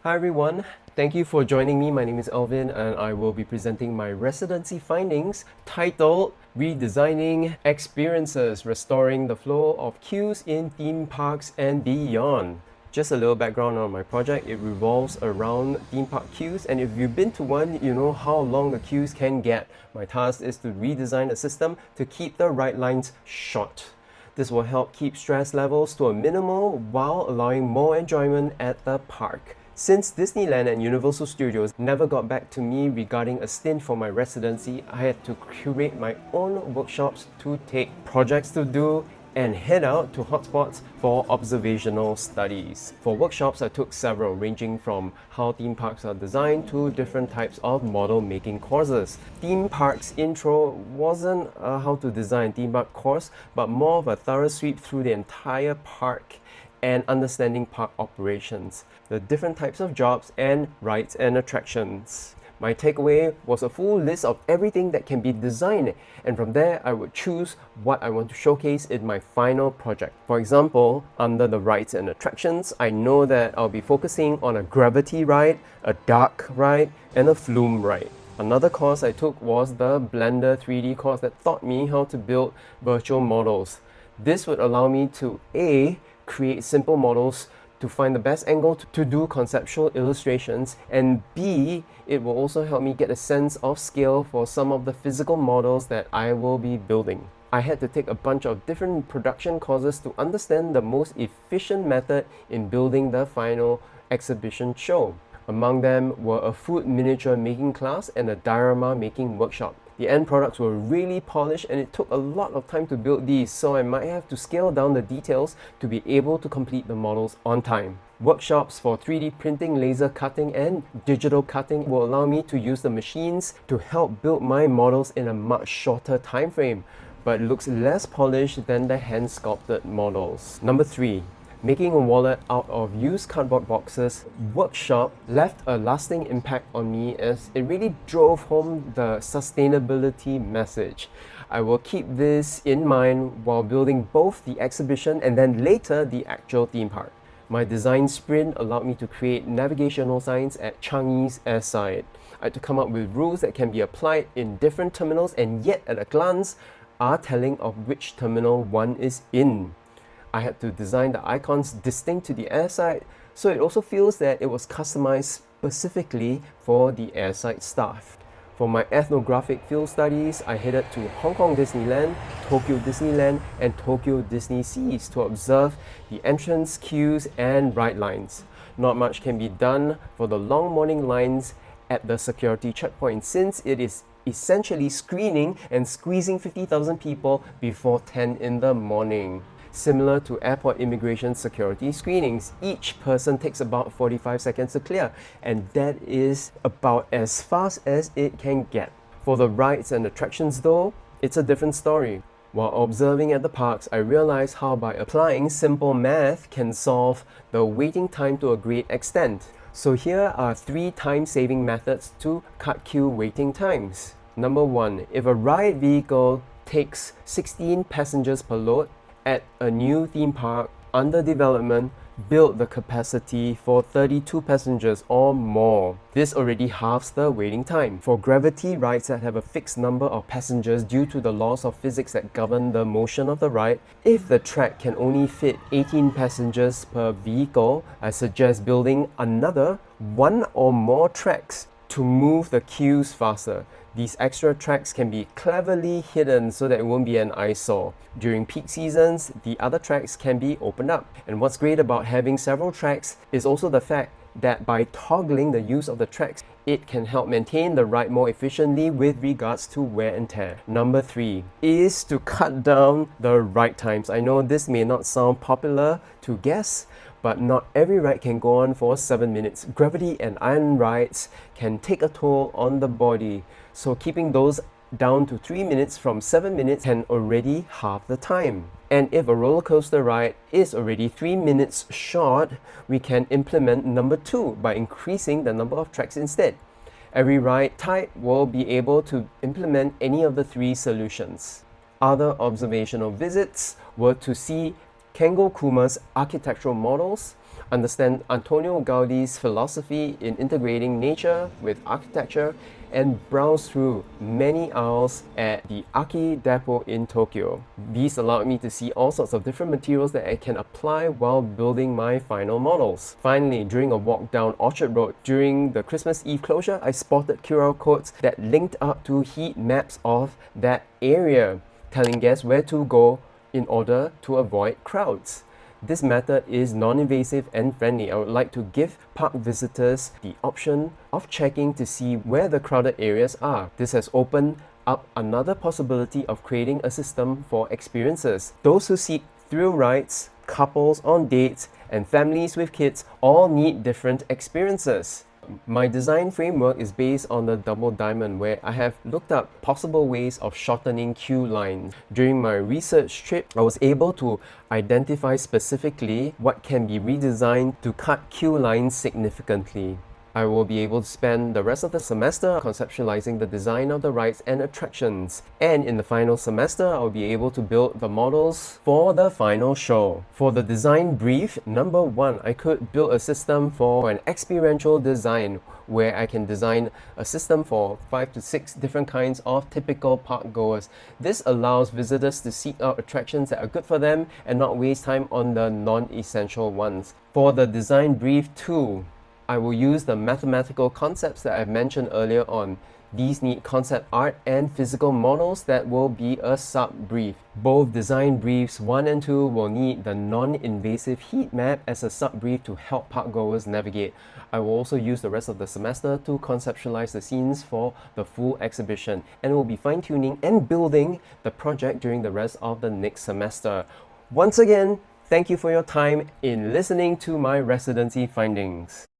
Hi everyone, thank you for joining me. My name is Alvin and I will be presenting my residency findings titled Redesigning Experiences, Restoring the Flow of Queues in Theme Parks and Beyond. Just a little background on my project. It revolves around theme park queues, and if you've been to one, you know how long the queues can get. My task is to redesign a system to keep the ride lines short. This will help keep stress levels to a minimal while allowing more enjoyment at the park. Since Disneyland and Universal Studios never got back to me regarding a stint for my residency, I had to curate my own workshops to take projects to do and head out to hotspots for observational studies. For workshops, I took several, ranging from how theme parks are designed to different types of model making courses. Theme Parks Intro wasn't a how to design theme park course, but more of a thorough sweep through the entire park and understanding park operations, the different types of jobs and rides and attractions. My takeaway was a full list of everything that can be designed, and from there I would choose what I want to showcase in my final project. For example, under the rides and attractions, I know that I'll be focusing on a gravity ride, a dark ride, and a flume ride. Another course I took was the Blender 3D course that taught me how to build virtual models. This would allow me to A, create simple models to find the best angle to do conceptual illustrations, and B, it will also help me get a sense of scale for some of the physical models that I will be building. I had to take a bunch of different production courses to understand the most efficient method in building the final exhibition show. Among them were a food miniature making class and a diorama making workshop. The end products were really polished and it took a lot of time to build these, so I might have to scale down the details to be able to complete the models on time. Workshops for 3D printing, laser cutting, and digital cutting will allow me to use the machines to help build my models in a much shorter time frame, but it looks less polished than the hand-sculpted models. Number 3. Making a wallet out of used cardboard boxes workshop left a lasting impact on me as it really drove home the sustainability message. I will keep this in mind while building both the exhibition and then later the actual theme park. My design sprint allowed me to create navigational signs at Changi's airside. I had to come up with rules that can be applied in different terminals and yet at a glance are telling of which terminal one is in. I had to design the icons distinct to the airside, so it also feels that it was customized specifically for the airside staff. For my ethnographic field studies, I headed to Hong Kong Disneyland, Tokyo Disneyland, and Tokyo Disney Seas to observe the entrance queues and ride lines. Not much can be done for the long morning lines at the security checkpoint since it is essentially screening and squeezing 50,000 people before 10 in the morning. Similar to airport immigration security screenings, each person takes about 45 seconds to clear, and that is about as fast as it can get. For the rides and attractions though, it's a different story. While observing at the parks, I realized how by applying simple math can solve the waiting time to a great extent. So here are 3 time-saving methods to cut queue waiting times. Number 1, if a ride vehicle takes 16 passengers per load, at a new theme park under development, build the capacity for 32 passengers or more. This already halves the waiting time. For gravity rides that have a fixed number of passengers due to the laws of physics that govern the motion of the ride, if the track can only fit 18 passengers per vehicle, I suggest building another 1 or more tracks to move the queues faster. These extra tracks can be cleverly hidden so that it won't be an eyesore. During peak seasons, the other tracks can be opened up. And what's great about having several tracks is also the fact that by toggling the use of the tracks, it can help maintain the ride more efficiently with regards to wear and tear. Number 3 is to cut down the ride times. I know this may not sound popular to guests, but not every ride can go on for 7 minutes. Gravity and iron rides can take a toll on the body, so keeping those down to 3 minutes from 7 minutes can already halve the time. And if a roller coaster ride is already 3 minutes short, we can implement number 2 by increasing the number of tracks instead. Every ride type will be able to implement any of the 3 solutions. Other observational visits were to see Kengo Kuma's architectural models, understand Antonio Gaudi's philosophy in integrating nature with architecture, and browse through many aisles at the Aki Depot in Tokyo. These allowed me to see all sorts of different materials that I can apply while building my final models. Finally, during a walk down Orchard Road during the Christmas Eve closure, I spotted QR codes that linked up to heat maps of that area, telling guests where to go in order to avoid crowds. This method is non-invasive and friendly. I would like to give park visitors the option of checking to see where the crowded areas are. This has opened up another possibility of creating a system for experiences. Those who seek thrill rides, couples on dates, and families with kids all need different experiences. My design framework is based on the double diamond, where I have looked up possible ways of shortening queue lines. During my research trip, I was able to identify specifically what can be redesigned to cut queue lines significantly. I will be able to spend the rest of the semester conceptualizing the design of the rides and attractions. And in the final semester, I'll be able to build the models for the final show. For the design brief, number 1, I could build a system for an experiential design where I can design a system for 5 to 6 different kinds of typical park goers. This allows visitors to seek out attractions that are good for them and not waste time on the non-essential ones. For the design brief 2, I will use the mathematical concepts that I mentioned earlier on. These need concept art and physical models that will be a sub-brief. Both design briefs 1 and 2 will need the non-invasive heat map as a sub-brief to help parkgoers navigate. I will also use the rest of the semester to conceptualize the scenes for the full exhibition, and will be fine-tuning and building the project during the rest of the next semester. Once again, thank you for your time in listening to my residency findings.